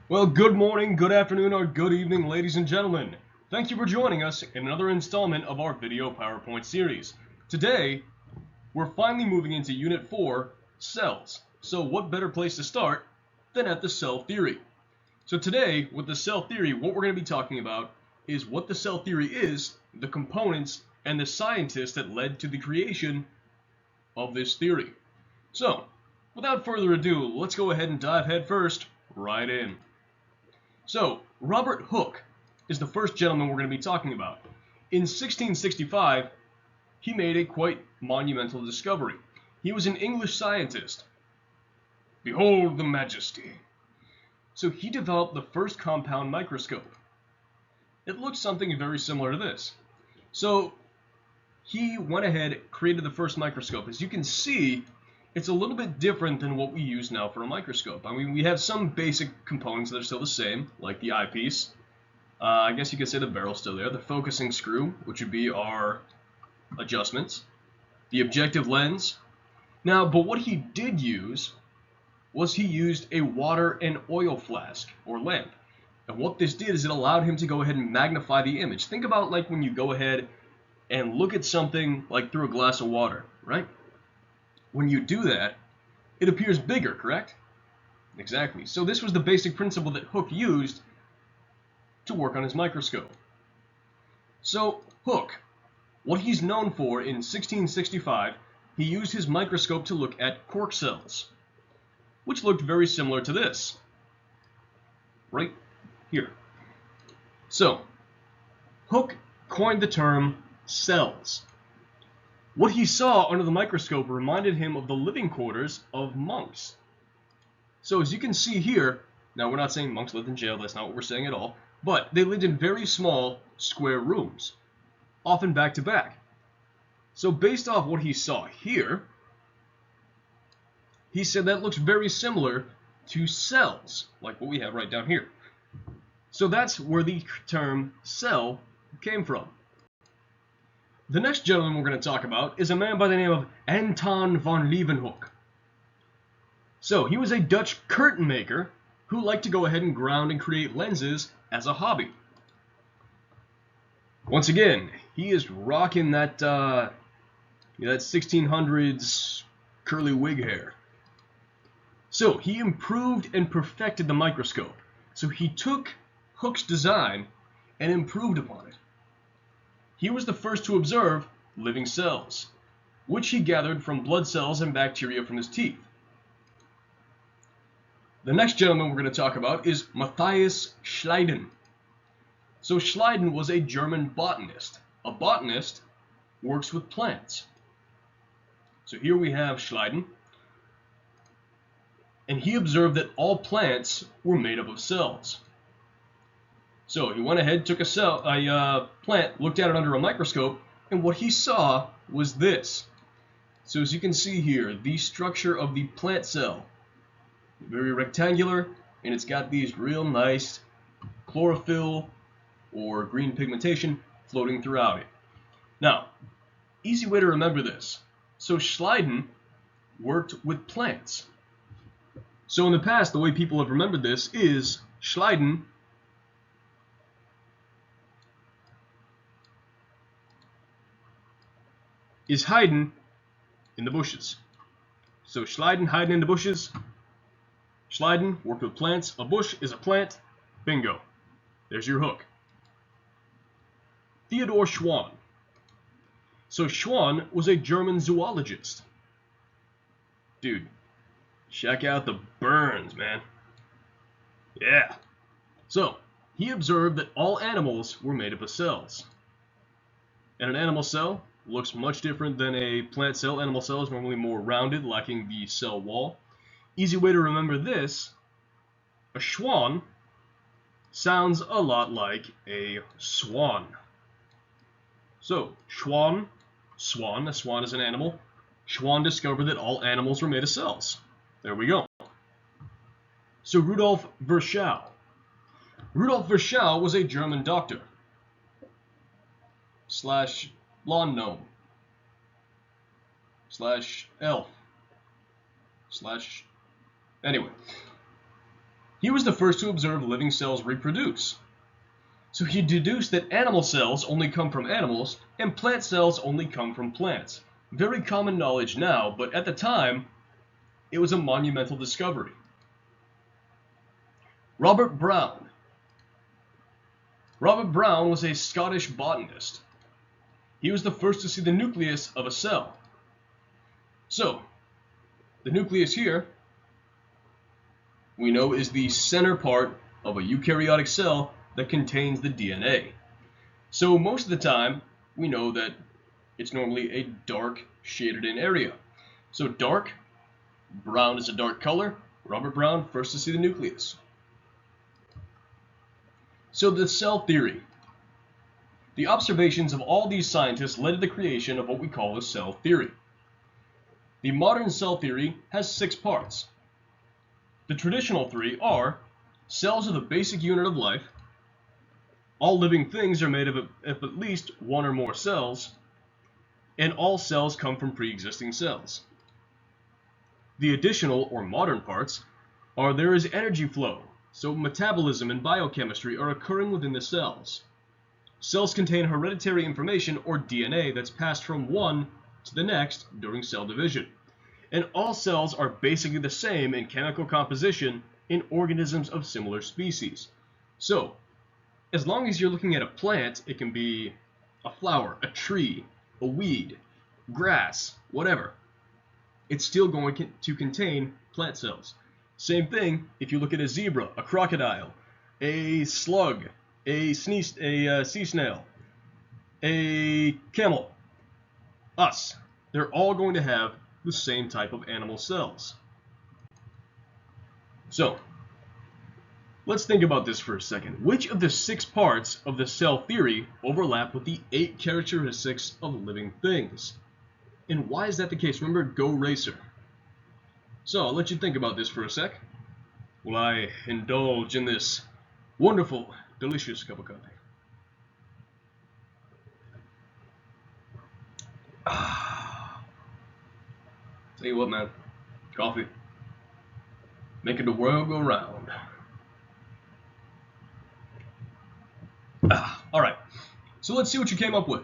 Well, good morning, good afternoon, or good evening, ladies and gentlemen. Thank you for joining us in another installment of our video PowerPoint series. Today, we're finally moving into Unit 4, Cells. So what better place to start than at the cell theory? So today, with the cell theory, what we're going to be talking about is what the cell theory is, the components, and the scientists that led to the creation of this theory. So, without further ado, let's go ahead and dive headfirst right in. So, Robert Hooke is the first gentleman we're going to be talking about. In 1665, he made a quite monumental discovery. He was an English scientist. Behold the majesty. So he developed the first compound microscope. It looks something very similar to this. So he went ahead, created the first microscope. As you can see, it's a little bit different than what we use now for a microscope. I mean, we have some basic components that are still the same, like the eyepiece. I guess you could say the barrel's still there. The focusing screw, which would be our adjustments. The objective lens. Now, but what he did use was he used a water and oil flask, or lamp. And what this did is it allowed him to go ahead and magnify the image. Think about like when you go ahead and look at something like through a glass of water, right? When you do that, it appears bigger, correct? Exactly. So this was the basic principle that Hooke used to work on his microscope. So Hooke, what he's known for in 1665, he used his microscope to look at cork cells, which looked very similar to this, right here. So Hooke coined the term cells. What he saw under the microscope reminded him of the living quarters of monks. So as you can see here, now we're not saying monks lived in jail, that's not what we're saying at all, but they lived in very small square rooms, often back to back. So based off what he saw here, he said that looks very similar to cells, like what we have right down here. So that's where the term cell came from. The next gentleman we're going to talk about is a man by the name of Anton van Leeuwenhoek. So he was a Dutch curtain maker who liked to go ahead and ground and create lenses as a hobby. Once again, he is rocking that 1600s curly wig hair. So he improved and perfected the microscope. So he took Hooke's design and improved upon it. He was the first to observe living cells, which he gathered from blood cells and bacteria from his teeth. The next gentleman we're going to talk about is Matthias Schleiden. So Schleiden was a German botanist. A botanist works with plants. So here we have Schleiden, and he observed that all plants were made up of cells. So he went ahead, took a plant, looked at it under a microscope, and what he saw was this. So as you can see here, the structure of the plant cell, very rectangular, and it's got these real nice chlorophyll or green pigmentation floating throughout it. Now, easy way to remember this. So Schleiden worked with plants. So in the past, the way people have remembered this is Schleiden is hiding in the bushes. So Schleiden hiding in the bushes. Schleiden worked with plants. A bush is a plant. Bingo. There's your hook. Theodor SCHWANN. So SCHWANN was a German zoologist. Dude, check out the burns, man. Yeah. So he observed that all animals were made up of cells. And an animal cell looks much different than a plant cell. Animal cell is normally more rounded, lacking the cell wall. Easy way to remember this, a swan sounds a lot like a swan. So, swan, a swan is an animal. Schwann discovered that all animals were made of cells. There we go. So Rudolf Virchow. Rudolf Virchow was a German doctor slash lawn gnome slash elf slash anyway. He was the first to observe living cells reproduce. So he deduced that animal cells only come from animals and plant cells only come from plants. Very common knowledge now, but at the time, it was a monumental discovery. Robert Brown. Robert Brown was a Scottish botanist. He was the first to see the nucleus of a cell. So, the nucleus here, we know, is the center part of a eukaryotic cell that contains the DNA. So most of the time, we know that it's normally a dark shaded in area. So dark, brown is a dark color. Robert Brown, first to see the nucleus. So the cell theory. The observations of all these scientists led to the creation of what we call the cell theory. The modern cell theory has 6 parts. The traditional 3 are: cells are the basic unit of life, all living things are made of at least 1 or more cells, and all cells come from pre-existing cells. The additional or modern parts are: there is energy flow, so metabolism and biochemistry are occurring within the cells. Cells contain hereditary information or DNA that's passed from one to the next during cell division. And all cells are basically the same in chemical composition in organisms of similar species. So, as long as you're looking at a plant, it can be a flower, a tree, a weed, grass, whatever. It's still going to contain plant cells. Same thing if you look at a zebra, a crocodile, a slug, a sea snail, a camel, us. They're all going to have the same type of animal cells. So, let's think about this for a second. Which of the 6 parts of the cell theory overlap with the 8 characteristics of living things? And why is that the case? Remember, go racer. So, I'll let you think about this for a sec while I indulge in this wonderful, delicious cup of coffee. Tell you what, man, coffee, making the world go round. All right, so let's see what you came up with.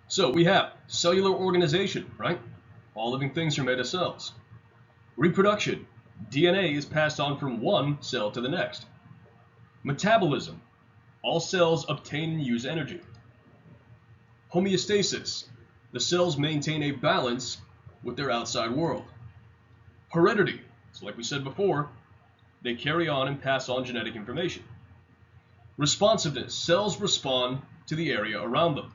So we have cellular organization, right? All living things are made of cells. Reproduction, DNA is passed on from one cell to the next. Metabolism, all cells obtain and use energy. Homeostasis, the cells maintain a balance with their outside world. Heredity, so like we said before, they carry on and pass on genetic information. Responsiveness, cells respond to the area around them.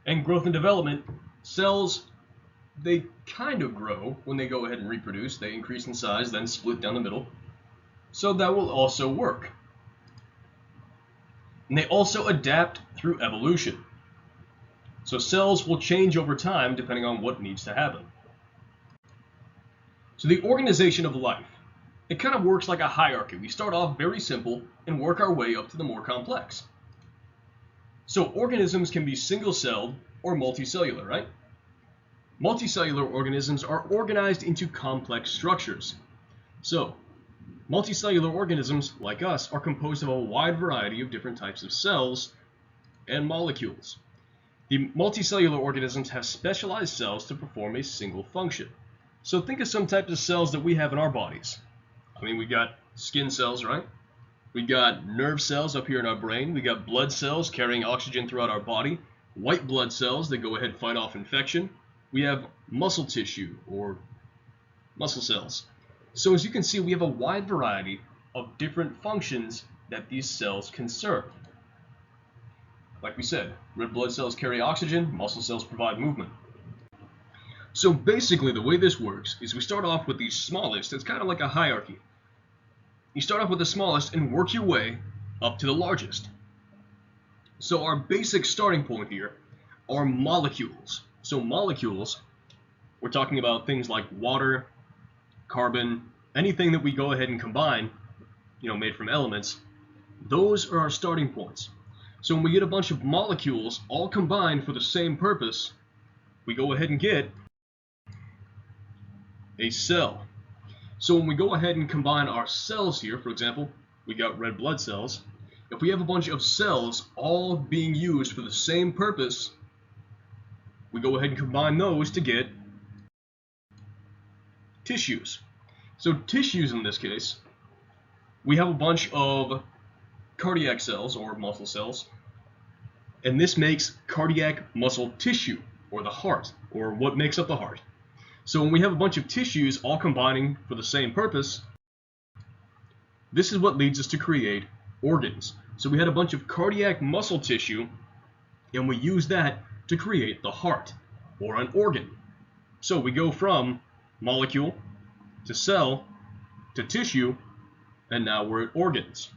And growth and development, cells, they kind of grow when they go ahead and reproduce. They increase in size, then split down the middle. So that will also work. And they also adapt through evolution. So cells will change over time depending on what needs to happen. So the organization of life, it kind of works like a hierarchy. We start off very simple and work our way up to the more complex. So organisms can be single-celled or multicellular, right? Multicellular organisms are organized into complex structures. So multicellular organisms, like us, are composed of a wide variety of different types of cells and molecules. The multicellular organisms have specialized cells to perform a single function. So think of some types of cells that we have in our bodies. I mean, we got skin cells, right? We got nerve cells up here in our brain. We got blood cells carrying oxygen throughout our body. White blood cells that go ahead and fight off infection. We have muscle tissue or muscle cells. So as you can see, we have a wide variety of different functions that these cells can serve. Like we said, red blood cells carry oxygen, muscle cells provide movement. So basically the way this works is we start off with the smallest. It's kind of like a hierarchy. You start off with the smallest and work your way up to the largest. So our basic starting point here are molecules. So molecules, we're talking about things like water, carbon, anything that we go ahead and combine, made from elements. Those are our starting points. So when we get a bunch of molecules all combined for the same purpose, we go ahead and get a cell. So when we go ahead and combine our cells here, for example, we got red blood cells. If we have a bunch of cells all being used for the same purpose, we go ahead and combine those to get tissues. So tissues in this case, we have a bunch of cardiac cells or muscle cells, and this makes cardiac muscle tissue, or the heart, or what makes up the heart. So when we have a bunch of tissues all combining for the same purpose, this is what leads us to create organs. So we had a bunch of cardiac muscle tissue, and we use that to create the heart, or an organ. So we go from molecule to cell to tissue, and now we're at organs.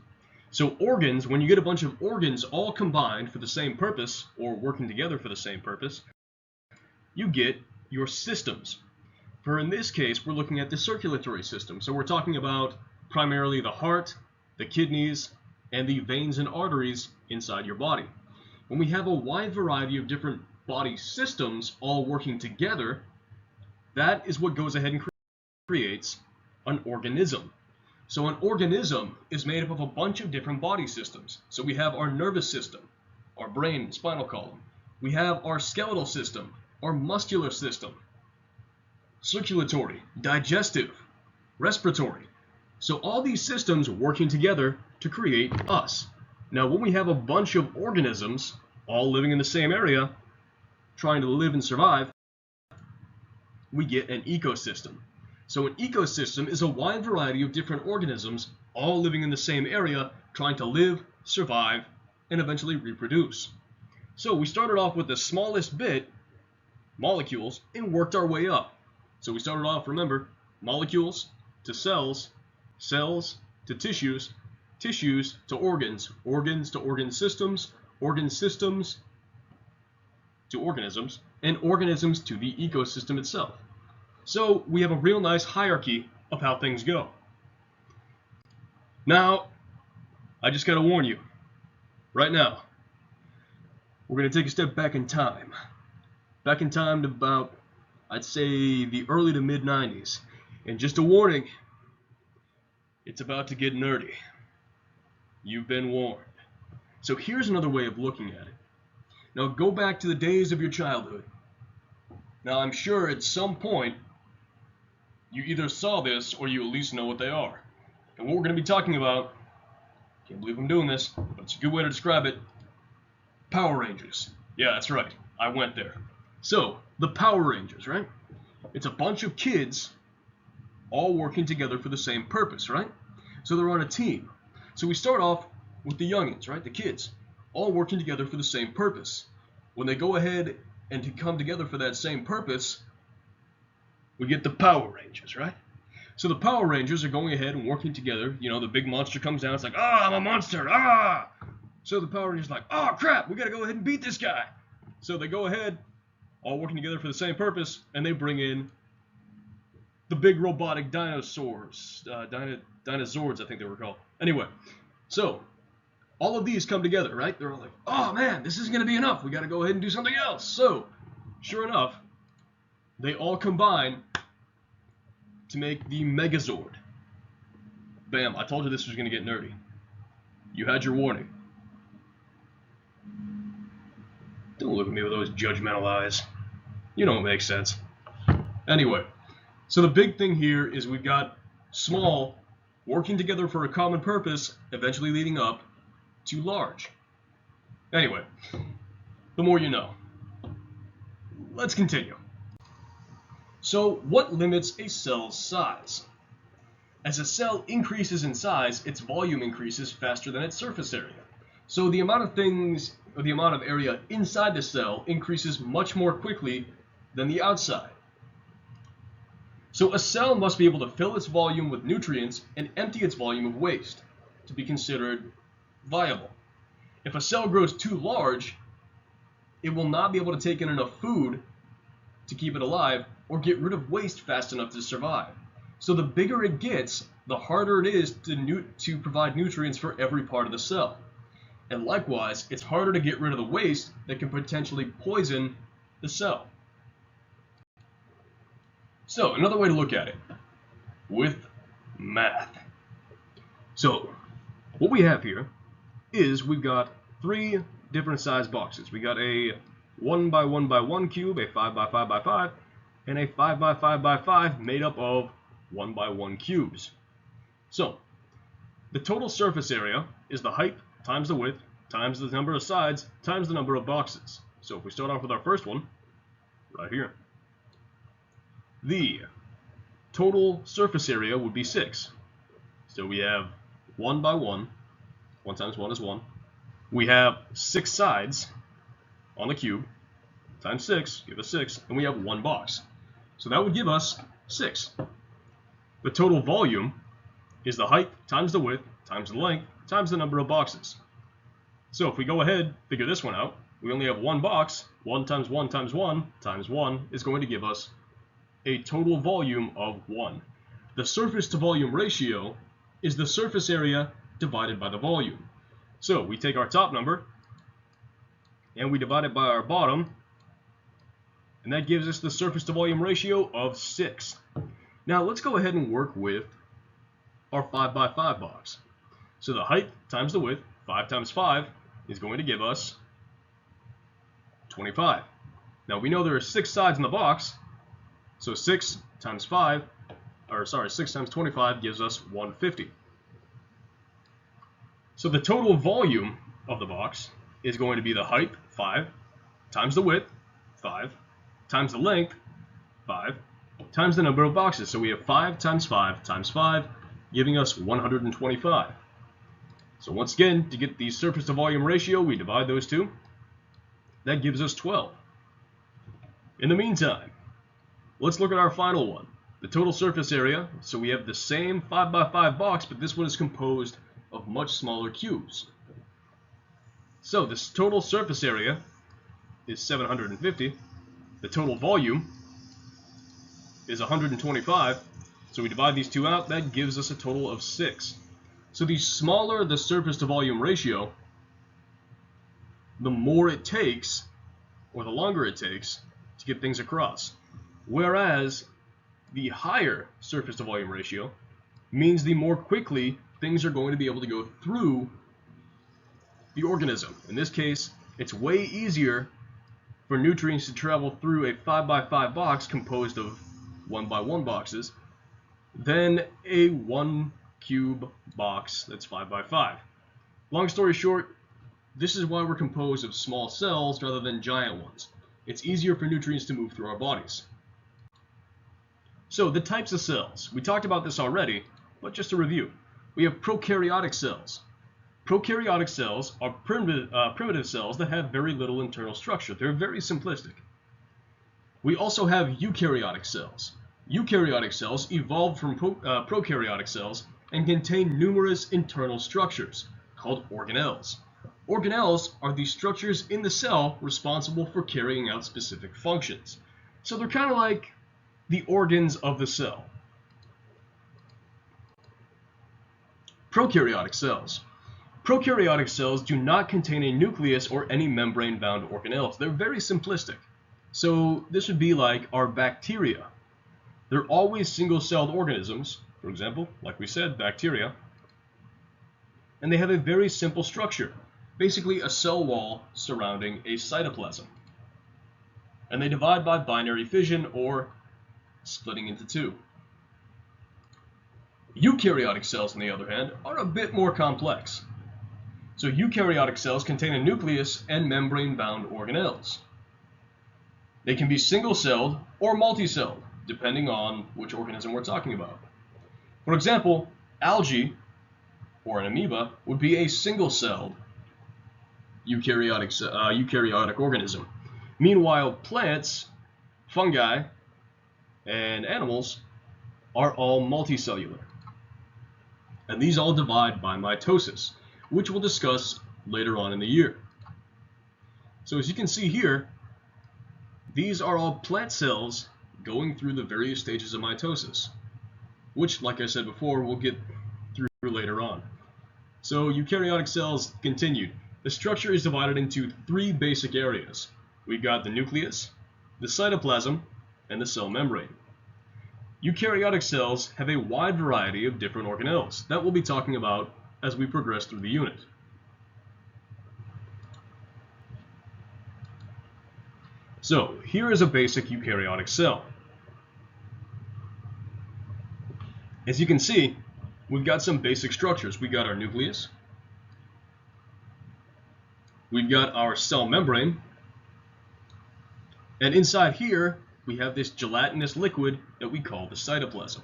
So organs, when you get a bunch of organs all combined for the same purpose, or working together for the same purpose, you get your systems. For in this case, we're looking at the circulatory system. So we're talking about primarily the heart, the kidneys, and the veins and arteries inside your body. When we have a wide variety of different body systems all working together, that is what goes ahead and creates an organism. So an organism is made up of a bunch of different body systems. So we have our nervous system, our brain and spinal column. We have our skeletal system, our muscular system, circulatory, digestive, respiratory. So all these systems working together to create us. Now when we have a bunch of organisms all living in the same area, trying to live and survive, we get an ecosystem. So an ecosystem is a wide variety of different organisms all living in the same area, trying to live, survive, and eventually reproduce. So we started off with the smallest bit, molecules, and worked our way up. So we started off, remember, molecules to cells, cells to tissues, tissues to organs, organs to organ systems to organisms, and organisms to the ecosystem itself. So we have a real nice hierarchy of how things go. Now, I just gotta warn you, right now, we're gonna take a step back in time. Back in time to about, I'd say, the early to mid 90s. And just a warning, it's about to get nerdy. You've been warned. So here's another way of looking at it. Now go back to the days of your childhood. Now I'm sure at some point you either saw this or you at least know what they are. And what we're going to be talking about, can't believe I'm doing this, but it's a good way to describe it, Power Rangers. Yeah, that's right, I went there. So, the Power Rangers, right? It's a bunch of kids all working together for the same purpose, right? So they're on a team. So we start off with the youngins, right? The kids, all working together for the same purpose. When they go ahead and to come together for that same purpose, we get the Power Rangers, right? So the Power Rangers are going ahead and working together. You know, the big monster comes down, it's like, ah, I'm a monster, ah! So the Power Rangers are like, oh crap, we gotta go ahead and beat this guy. So they go ahead, all working together for the same purpose, and they bring in the big robotic dinosaurs, dinosaurs, I think they were called. Anyway, so all of these come together, right? They're all like, oh man, this isn't gonna be enough. We gotta go ahead and do something else. So, sure enough, they all combine to make the Megazord. Bam, I told you this was gonna get nerdy. You had your warning. Don't look at me with those judgmental eyes. You know it makes sense. Anyway, so the big thing here is we've got small working together for a common purpose, eventually leading up to large. Anyway, the more you know. Let's continue. So what limits a cell's size? As a cell increases in size, its volume increases faster than its surface area. So the amount of things, or the amount of area inside the cell increases much more quickly than the outside. So a cell must be able to fill its volume with nutrients and empty its volume of waste to be considered viable. If a cell grows too large, it will not be able to take in enough food to keep it alive or get rid of waste fast enough to survive. So the bigger it gets, the harder it is to provide nutrients for every part of the cell. And likewise, it's harder to get rid of the waste that can potentially poison the cell. So another way to look at it, with math. So, what we have here is we've got 3 different size boxes. We got a 1 by 1 by 1 cube, a 5 by 5 by 5, and a 5 by 5 by 5 made up of 1 by 1 cubes. So, the total surface area is the height times the width times the number of sides times the number of boxes. So if we start off with our first one, right here, the total surface area would be 6. So we have 1 by 1, 1 times 1 is 1. We have 6 sides on the cube, times 6, give us 6, and we have 1 box. So that would give us 6. The total volume is the height times the width times the length times the number of boxes. So if we go ahead, figure this one out, we only have 1 box. 1 times 1 times 1 times 1 is going to give us a total volume of 1. The surface to volume ratio is the surface area divided by the volume. So we take our top number and we divide it by our bottom, and that gives us the surface to volume ratio of 6. Now let's go ahead and work with our 5 by 5 box. So the height times the width, 5 times 5, is going to give us 25. Now we know there are 6 sides in the box, so 6 times 25 gives us 150. So the total volume of the box is going to be the height, 5, times the width, 5, times the length, 5, times the number of boxes. So we have 5 times 5 times 5, giving us 125. So once again, to get the surface to volume ratio, we divide those two. That gives us 12. In the meantime, let's look at our final one, the total surface area. So we have the same 5 by 5 box, but this one is composed of much smaller cubes. So this total surface area is 750. The total volume is 125. So we divide these two out, that gives us a total of 6. So the smaller the surface to volume ratio, the more it takes, or the longer it takes, to get things across. Whereas the higher surface to volume ratio means the more quickly things are going to be able to go through the organism. In this case, it's way easier for nutrients to travel through a 5 by 5 box composed of 1 by 1 boxes than a 1 cube box that's 5 by 5. Long story short, this is why we're composed of small cells rather than giant ones. It's easier for nutrients to move through our bodies. So the types of cells. We talked about this already, but just to review. We have prokaryotic cells. Prokaryotic cells are primitive cells that have very little internal structure. They're very simplistic. We also have eukaryotic cells. Eukaryotic cells evolved from prokaryotic cells and contain numerous internal structures called organelles. Organelles are the structures in the cell responsible for carrying out specific functions. So they're kind of like the organs of the cell. Prokaryotic cells. Prokaryotic cells do not contain a nucleus or any membrane-bound organelles. They're very simplistic. So this would be like our bacteria. They're always single-celled organisms, for example, like we said, bacteria. And they have a very simple structure, basically a cell wall surrounding a cytoplasm. And they divide by binary fission or splitting into 2. Eukaryotic cells, on the other hand, are a bit more complex. So eukaryotic cells contain a nucleus and membrane-bound organelles. They can be single-celled or multi-celled, depending on which organism we're talking about. For example, algae, or an amoeba, would be a single-celled eukaryotic organism. Meanwhile, plants, fungi, and animals are all multicellular. And these all divide by mitosis, which we'll discuss later on in the year. So as you can see here, these are all plant cells going through the various stages of mitosis, which, like I said before, we'll get through later on. So eukaryotic cells continued. The structure is divided into 3 basic areas. We've got the nucleus, the cytoplasm, and the cell membrane. Eukaryotic cells have a wide variety of different organelles that we'll be talking about as we progress through the unit. So, here is a basic eukaryotic cell. As you can see, we've got some basic structures. We've got our nucleus, we've got our cell membrane, and inside here we have this gelatinous liquid that we call the cytoplasm.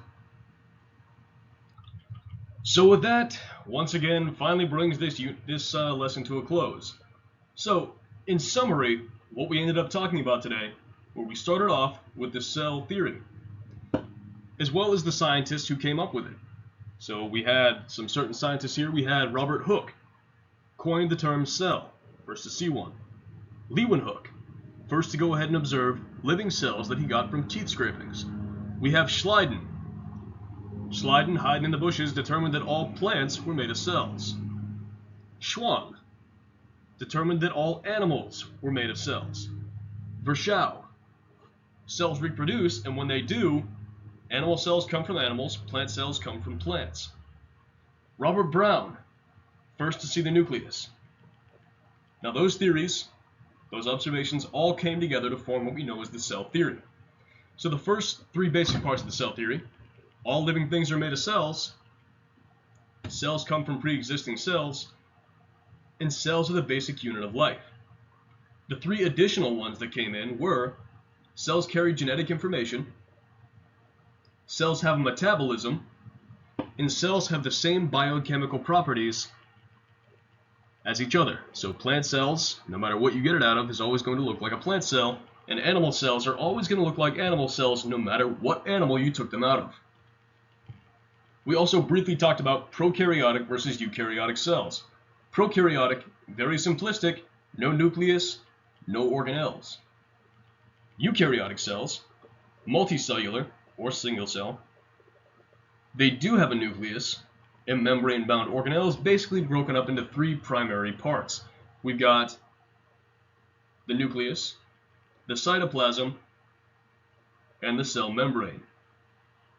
So with that, once again, finally brings this lesson to a close. So, in summary, what we ended up talking about today, where we started off with the cell theory, as well as the scientists who came up with it. So we had some certain scientists here. We had Robert Hooke, coined the term cell, first to see one. LEEUWENHOEK, first to go ahead and observe living cells that he got from teeth scrapings. We have SCHLEIDEN. SCHLEIDEN, hiding in the bushes, determined that all plants were made of cells. SCHWANN determined that all animals were made of cells. VIRCHOW, cells reproduce, and when they do, animal cells come from animals, plant cells come from plants. Robert Brown, first to see the nucleus. Now those theories, those observations all came together to form what we know as the cell theory. So the first three basic parts of the cell theory: all living things are made of cells, cells come from pre-existing cells, and cells are the basic unit of life. The three additional ones that came in were: cells carry genetic information, cells have a metabolism, and cells have the same biochemical properties as each other. So plant cells, no matter what you get it out of, is always going to look like a plant cell, and animal cells are always going to look like animal cells no matter what animal you took them out of. We also briefly talked about prokaryotic versus eukaryotic cells. Prokaryotic, very simplistic, no nucleus, no organelles. Eukaryotic cells, multicellular or single cell. They do have a nucleus and membrane-bound organelles, basically broken up into three primary parts. We've got the nucleus, the cytoplasm, and the cell membrane.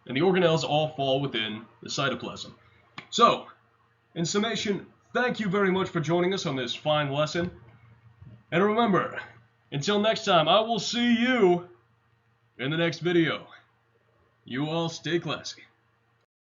And the organelles all fall within the cytoplasm. So, in summation, thank you very much for joining us on this fine lesson. And remember, until next time, I will see you in the next video. You all stay classy.